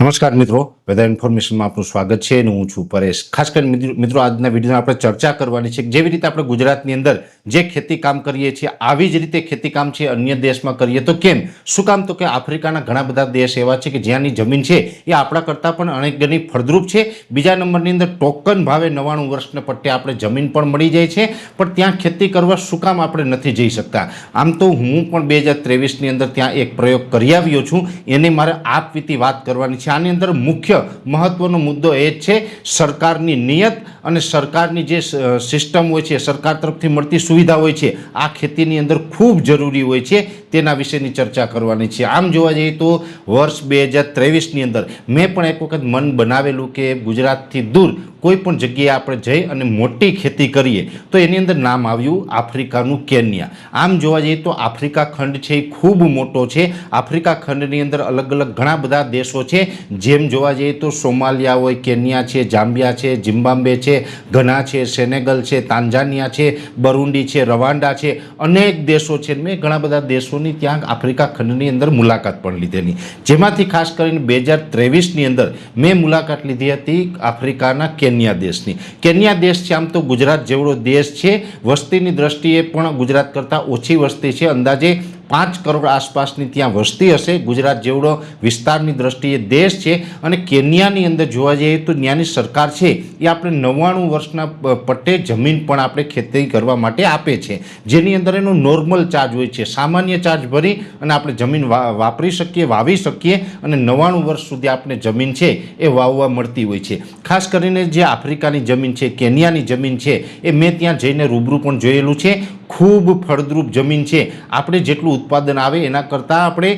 નમસ્કાર મિત્રો, વેધર ઇન્ફોર્મેશનમાં આપનું સ્વાગત છે અને હું છું પરેશ। ખાસ કરીને મિત્રો આજના વિડીયોમાં આપણે ચર્ચા કરવાની છે કે જેવી રીતે આપણે ગુજરાતની અંદર જે ખેતી કામ કરીએ છીએ આવી જ રીતે ખેતી કામ છે અન્ય દેશમાં કરીએ તો કેમ, શું કામ? તો કે આફ્રિકાના ઘણા બધા દેશ એવા છે કે જ્યાંની જમીન છે એ આપણા કરતાં પણ અનેક ગણી ફળદ્રુપ છે। બીજા નંબરની અંદર ટોકન ભાવે 99 વર્ષને પટ્ટે આપણે જમીન પણ મળી જાય છે, પણ ત્યાં ખેતી કરવા શું કામ આપણે નથી જઈ શકતા? આમ તો હું પણ 2023ની અંદર ત્યાં એક પ્રયોગ કરી આવ્યો છું, એની મારે આપવીતી વાત કરવાની છે। આની અંદર મુખ્ય મહત્વનો મુદ્દો એ જ છે સરકારની નિયત અને સરકારની જે સિસ્ટમ હોય છે, સરકાર તરફથી મળતી સુવિધા હોય છે, આ ખેતીની અંદર ખૂબ જરૂરી હોય છે, તેના વિશેની ચર્ચા કરવાની છે। આમ જોવા જઈએ તો વર્ષ 2023ની અંદર મેં પણ એક વખત મન બનાવેલું કે ગુજરાતથી દૂર કોઈ પણ જગ્યાએ આપણે જઈ અને મોટી ખેતી કરીએ તો એની અંદર નામ આવ્યું આફ્રિકાનું કેન્યા। આમ જોવા જઈએ તો આફ્રિકા ખંડ છે એ ખૂબ મોટો છે। આફ્રિકા ખંડની અંદર અલગ અલગ ઘણા બધા દેશો છે, જેમ જોવા જઈએ તો સોમાલિયા હોય, કેન્યા છે, જામ્બિયા છે, ઝિમ્બાબ્વે છે, ઘના છે, સેનેગલ છે, તાંજાનિયા છે, બરુંડી છે, રવાંડા છે, અનેક દેશો છે। મેં ઘણા બધા દેશોની ત્યાં આફ્રિકા ખંડની અંદર મુલાકાત પણ લીધેલી, જેમાંથી ખાસ કરીને 2023ની અંદર મેં મુલાકાત લીધી હતી આફ્રિકાના કેન્યા દેશની। કેન્યા દેશ છે આમ તો ગુજરાત જેવડો દેશ છે, વસ્તીની દ્રષ્ટિએ પણ ગુજરાત કરતાં ઓછી વસ્તી છે, અંદાજે 5 કરોડ આસપાસની ત્યાં વસ્તી હશે। ગુજરાત જેવડો વિસ્તારની દ્રષ્ટિએ દેશ છે અને કેન્યાની અંદર જોવા જઈએ તો ત્યાંની સરકાર છે એ આપણે 99 વર્ષના પટ્ટે જમીન પણ આપણે ખેતી કરવા માટે આપે છે, જેની અંદર એનો નોર્મલ ચાર્જ હોય છે, સામાન્ય ચાર્જ ભરી અને આપણે જમીન વાપરી શકીએ, વાવી શકીએ અને 99 વર્ષ સુધી આપણે જમીન છે એ વાવવા મળતી હોય છે। ખાસ કરીને જે આફ્રિકાની જમીન છે, કેન્યાની જમીન છે, એ મેં ત્યાં જઈને રૂબરૂ પણ જોયેલું છે। ખૂબ ફળદ્રુપ જમીન છે, આપણે જેટલું ઉત્પાદન આવે એના કરતાં આપણે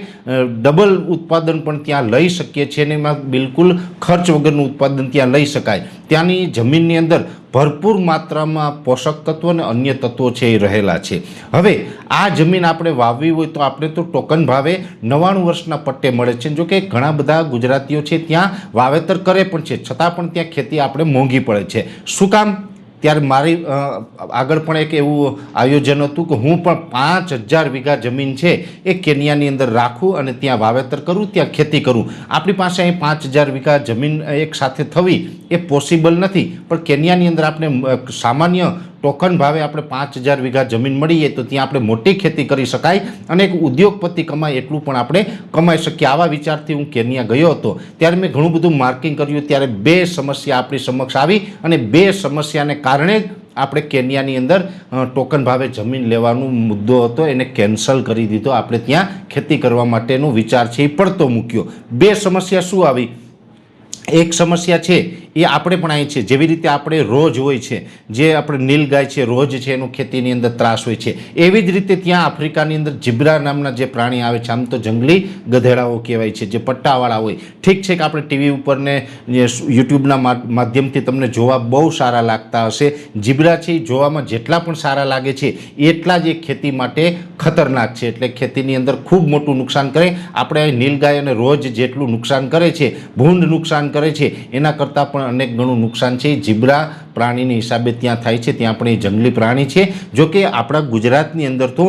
ડબલ ઉત્પાદન પણ ત્યાં લઈ શકીએ છીએ અને એમાં બિલકુલ ખર્ચ વગરનું ઉત્પાદન ત્યાં લઈ શકાય। ત્યાંની જમીનની અંદર ભરપૂર માત્રામાં પોષક તત્વો અને અન્ય તત્વો છે એ રહેલા છે। હવે આ જમીન આપણે વાવવી હોય તો આપણે તો ટોકન ભાવે 99 વર્ષના પટ્ટે મળે છે, જો કે ઘણા બધા ગુજરાતીઓ છે ત્યાં વાવેતર કરે પણ છે, છતાં પણ ત્યાં ખેતી આપણે મોંઘી પડે છે। શું કામ? ત્યારે મારી આગળ પણ એક એવું આયોજન હતું કે હું પણ 5000 વીઘા જમીન છે એ કેન્યાની અંદર રાખું અને ત્યાં વાવેતર કરું, ત્યાં ખેતી કરું। આપણી પાસે અહીં 5000 વીઘા જમીન એક સાથે થવી એ પોસિબલ નથી, પણ કેન્યાની અંદર આપણે સામાન્ય ટોકન ભાવે આપણે 5000 વીઘા જમીન મળીએ તો ત્યાં આપણે મોટી ખેતી કરી શકાય અને એક ઉદ્યોગપતિ કમાય એટલું પણ આપણે કમાઈ શકીએ। આવા વિચારથી હું કેન્યા ગયો હતો, ત્યારે મેં ઘણું બધું માર્કિંગ કર્યું, ત્યારે 2 સમસ્યા આપણી સમક્ષ આવી અને 2 સમસ્યાને કારણે જ આપણે કેન્યાની અંદર ટોકન ભાવે જમીન લેવાનો મુદ્દો હતો એને કેન્સલ કરી દીધો, આપણે ત્યાં ખેતી કરવા માટેનો વિચાર છે એ પડતો મૂક્યો। 2 સમસ્યા શું આવી? એક સમસ્યા છે એ આપણે પણ અહીં છે, જેવી રીતે આપણે રોજ હોય છે, જે આપણે નીલગાય છે, રોજ છે, એનો ખેતીની અંદર ત્રાસ હોય છે, એવી જ રીતે ત્યાં આફ્રિકાની અંદર ઝીબ્રા નામના જે પ્રાણી આવે છે, આમ તો જંગલી ગધેડાઓ કહેવાય છે, જે પટ્ટાવાળા હોય। ઠીક છે કે આપણે ટીવી ઉપર ને યુટ્યુબના માધ્યમથી તમને જોવા બહુ સારા લાગતા હશે, ઝીબ્રા છે એ જોવામાં જેટલા પણ સારા લાગે છે એટલા જ એ ખેતી માટે ખતરનાક છે, એટલે ખેતીની અંદર ખૂબ મોટું નુકસાન કરે। આપણે નીલગાય અને રોજ જેટલું નુકસાન કરે છે, ભૂંડ નુકસાન કરે છે, એના કરતાં પણ અનેક ગણું નુકસાન છે ઝીબ્રા પ્રાણીની હિસાબે ત્યાં થાય છે, ત્યાં પણ એ જંગલી પ્રાણી છે। જો કે આપણા ગુજરાતની અંદર તો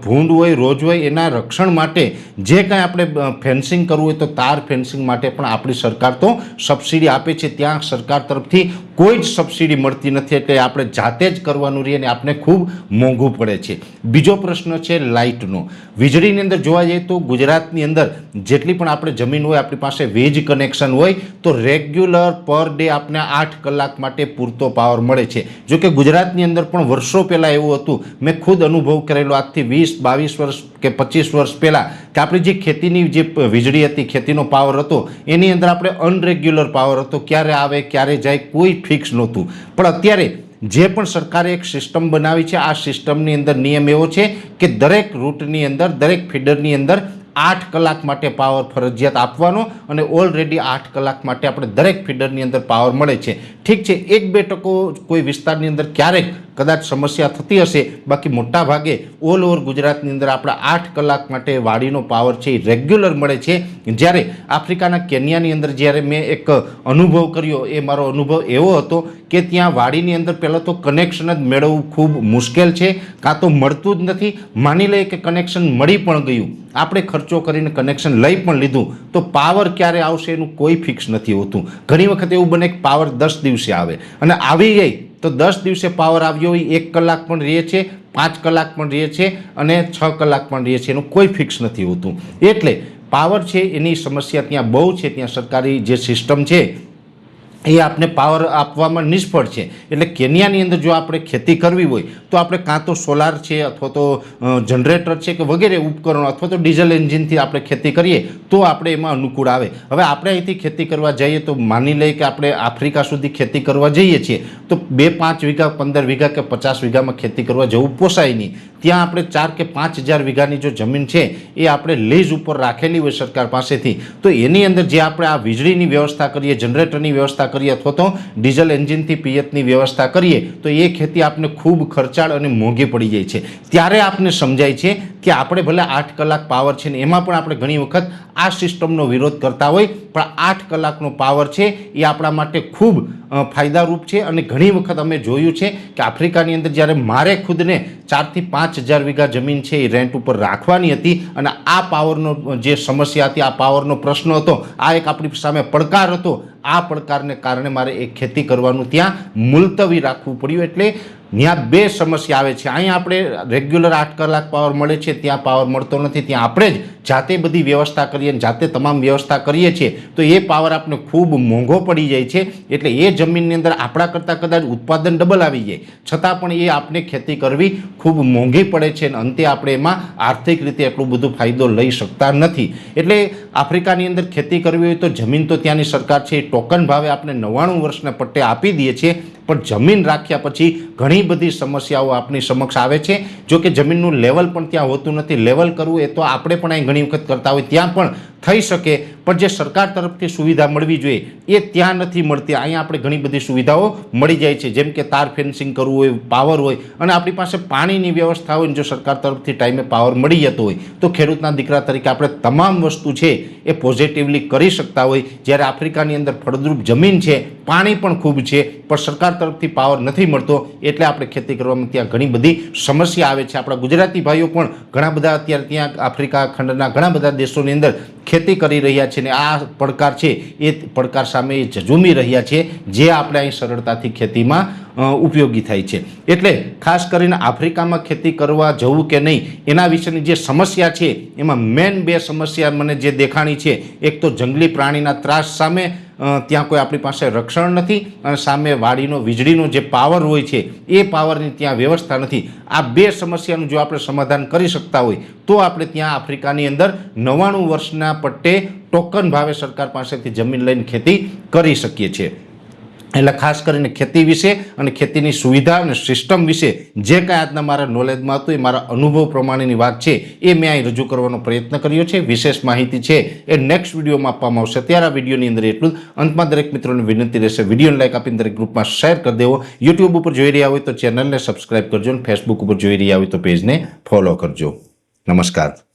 ભૂંડ હોય, રોજ હોય, એના રક્ષણ માટે જે કાંઈ આપણે ફેન્સિંગ કરવું હોય તો તાર ફેન્સિંગ માટે પણ આપણી સરકાર તો સબસિડી આપે છે, ત્યાં સરકાર તરફથી કોઈ જ સબસિડી મળતી નથી, એટલે આપણે જાતે જ કરવાનું રહે અને આપણે ખૂબ મોંઘું પડે છે। બીજો પ્રશ્ન છે લાઇટનો। વીજળીની અંદર જોવા જઈએ તો ગુજરાતની અંદર જેટલી પણ આપણે જમીન હોય, આપણી પાસે વીજ કનેક્શન હોય તો રેગ્યુલર પર ડે આપણે 8 કલાક માટે પૂરતો પાવર મળે છે। જો કે ગુજરાતની અંદર પણ વર્ષો પહેલાં એવું હતું, મેં ખુદ અનુભવ કરેલો આજથી 20-22 વર્ષ કે 25 વર્ષ પહેલાં, કે આપણી જે ખેતીની જે વીજળી હતી, ખેતીનો પાવર હતો, એની અંદર આપણે અનરેગ્યુલર પાવર હતો, ક્યારે આવે ક્યારે જાય કોઈ ફિક્સ નહોતું। પણ અત્યારે જે પણ સરકારે એક સિસ્ટમ બનાવી છે, આ સિસ્ટમની અંદર નિયમ એવો છે કે દરેક રૂટની અંદર, દરેક ફીડરની અંદર 8 કલાક માટે પાવર ફરજિયાત આપવાનો અને ઓલરેડી 8 કલાક માટે આપણે દરેક ફીડરની અંદર પાવર મળે છે। ઠીક છે, 1-2% કોઈ વિસ્તારની અંદર ક્યારેક કદાચ સમસ્યા થતી હશે, બાકી મોટા ભાગે ઓલ ઓવર ગુજરાતની અંદર આપણે 8 કલાક માટે વાડીનો પાવર છે એ રેગ્યુલર મળે છે. જ્યારે આફ્રિકાના કેન્યાની અંદર જ્યારે મેં એક અનુભવ કર્યો, એ મારો અનુભવ એવો હતો કે ત્યાં વાડીની અંદર પહેલાં તો કનેક્શન જ મેળવવું ખૂબ મુશ્કેલ છે, કાં તો મળતું જ નથી. માની લઈએ કે કનેક્શન મળી પણ ગયું, આપણે ખર્ચો કરીને કનેક્શન લઈ પણ લીધું, તો પાવર ક્યારે આવશે એનું કોઈ ફિક્સ નથી હોતું. ઘણી વખત એવું બને કે પાવર 10 દિવસે આવે, અને આવી ગઈ તો 10 દિવસે પાવર આવ્યો હોય 1 કલાક પણ રહે છે, 5 કલાક પણ રહે છે, અને 6 કલાક પણ રહે છે, એનું કોઈ ફિક્સ નથી હોતું. એટલે પાવર છે એની સમસ્યા ત્યાં બહુ છે. ત્યાં સરકારી જે સિસ્ટમ છે એ આપને પાવર આપવામાં નિષ્ફળ છે. એટલે કેન્યાની અંદર જો આપણે ખેતી કરવી હોય તો આપણે કાં તો સોલાર છે, અથવા તો જનરેટર છે કે વગેરે ઉપકરણો, અથવા તો ડીઝલ એન્જિનથી આપણે ખેતી કરીએ તો આપણે એમાં અનુકૂળ આવે. હવે આપણે અહીંથી ખેતી કરવા જઈએ તો માની લઈએ કે આપણે આફ્રિકા સુધી ખેતી કરવા જઈએ છીએ તો 2-5 વીઘા, 15 વીઘા કે 50 વીઘામાં ખેતી કરવા જવું પોસાય નહીં. ત્યાં આપણે 4 કે 5 હજાર વીઘાની જો જમીન છે એ આપણે લીઝ ઉપર રાખેલી હોય સરકાર પાસેથી, તો એની અંદર જે આપણે આ વીજળીની વ્યવસ્થા કરીએ, જનરેટરની વ્યવસ્થા કરીએ, અથવા તો ડીઝલ એન્જિનથી પિયતની વ્યવસ્થા કરીએ, તો એ ખેતી આપને ખૂબ ખર્ચાળ અને મોંઘી પડી જાય છે. ત્યારે આપને સમજાય છે કે આપણે ભલે 8 કલાક પાવર છે ને એમાં પણ આપણે ઘણી વખત આ સિસ્ટમનો વિરોધ કરતા હોય, પણ 8 કલાકનો પાવર છે એ આપણા માટે ખૂબ ફાયદારૂપ છે. અને ઘણી વખત અમે જોયું છે કે આફ્રિકાની અંદર જ્યારે મારે ખુદને 4 થી 5 હજાર વીઘા જમીન છે એ રેન્ટ ઉપર રાખવાની હતી, અને આ પાવરનો જે સમસ્યા હતી, આ પાવરનો પ્રશ્ન હતો, આ એક આપણી સામે પડકાર હતો, આ પડકારને કારણે મારે એક ખેતી કરવાનું ત્યાં મુલતવી રાખવું પડ્યું. એટલે ત્યાં બે સમસ્યા આવે છે. અહીંયા આપણે રેગ્યુલર 8 કલાક પાવર મળે છે, ત્યાં પાવર મળતો નથી. ત્યાં આપણે જ જાતે બધી વ્યવસ્થા કરીએ, જાતે તમામ વ્યવસ્થા કરીએ છીએ, તો એ પાવર આપણે ખૂબ મોંઘો પડી જાય છે. એટલે એ જમીનની અંદર આપણા કરતાં કદાચ ઉત્પાદન ડબલ આવી જાય, છતાં પણ એ આપણે ખેતી કરવી ખૂબ મોંઘી પડે છે, અને અંતે આપણે એમાં આર્થિક રીતે એટલું બધું ફાયદો લઈ શકતા નથી. એટલે આફ્રિકાની અંદર ખેતી કરવી હોય તો જમીન તો ત્યાંની સરકાર છે એ ટોકન ભાવે આપણે 99 વર્ષના પટ્ટે આપી દઈએ છીએ, પણ જમીન રાખ્યા પછી ઘણી બધી સમસ્યાઓ આપણી સમક્ષ આવે છે. જો કે જમીનનું લેવલ પણ ત્યાં હોતું નથી. લેવલ કરવું એ તો આપણે પણ અહીં ઘણી વખત કરતા હોય, ત્યાં પણ થઈ શકે, પણ જે સરકાર તરફથી સુવિધા મળવી જોઈએ એ ત્યાં નથી મળતી. અહીંયા આપણે ઘણી બધી સુવિધાઓ મળી જાય છે, જેમ કે તાર ફેન્સિંગ કરવું હોય, પાવર હોય, અને આપણી પાસે પાણીની વ્યવસ્થા હોય. જો સરકાર તરફથી ટાઈમે પાવર મળી જતો હોય તો ખેડૂતના દીકરા તરીકે આપણે તમામ વસ્તુ છે એ પોઝિટિવલી કરી શકતા હોય. જ્યારે આફ્રિકાની અંદર ફળદ્રુપ જમીન છે, પાણી પણ ખૂબ છે, પણ સરકાર તરફથી પાવર નથી મળતો, એટલે આપણે ખેતી કરવામાં ત્યાં ઘણી બધી સમસ્યા આવે છે. આપણા ગુજરાતી ભાઈઓ પણ ઘણા બધા અત્યારે ત્યાં આફ્રિકા ખંડના ઘણા બધા દેશોની અંદર ખેતી કરી રહ્યા છે, ને આ પડકાર છે એ પડકાર સામે ઝઝૂમી રહ્યા છે, જે આપણે અહીં સરળતાથી ખેતીમાં ઉપયોગી થાય છે. એટલે ખાસ કરીને આફ્રિકામાં ખેતી કરવા જવું કે નહીં એના વિશેની જે સમસ્યા છે એમાં મેન બે સમસ્યા મને જે દેખાણી છે, એક તો જંગલી પ્રાણીના ત્રાસ સામે ત્યાં કોઈ આપણી પાસે રક્ષણ નથી, અને સામે વાડીનો વીજળીનો જે પાવર હોય છે એ પાવરની ત્યાં વ્યવસ્થા નથી. આ બે સમસ્યાનું જો આપણે સમાધાન કરી શકતા હોય તો આપણે ત્યાં આફ્રિકાની અંદર 99 વર્ષના પટ્ટે ટોકન ભાવે સરકાર પાસેથી જમીન લઈને ખેતી કરી શકીએ છીએ. એટલે ખાસ કરીને ખેતી વિશે અને ખેતીની સુવિધા અને સિસ્ટમ વિશે જે કાંઈ આજના મારા નોલેજમાં હતું, એ મારા અનુભવ પ્રમાણેની વાત છે એ મેં અહીં રજૂ કરવાનો પ્રયત્ન કર્યો છે. વિશેષ માહિતી છે એ નેક્સ્ટ વિડીયોમાં આપવામાં આવશે. ત્યારે આ વિડીયોની અંદર એટલું જ. અંતમાં દરેક મિત્રોને વિનંતી રહેશે, વિડીયોને લાઈક આપીને દરેક ગ્રુપમાં શેર કરી દેવો. યુટ્યુબ ઉપર જોઈ રહ્યા હોય તો ચેનલને સબસ્ક્રાઈબ કરજો, અને ફેસબુક ઉપર જોઈ રહ્યા હોય તો પેજને ફોલો કરજો. નમસ્કાર.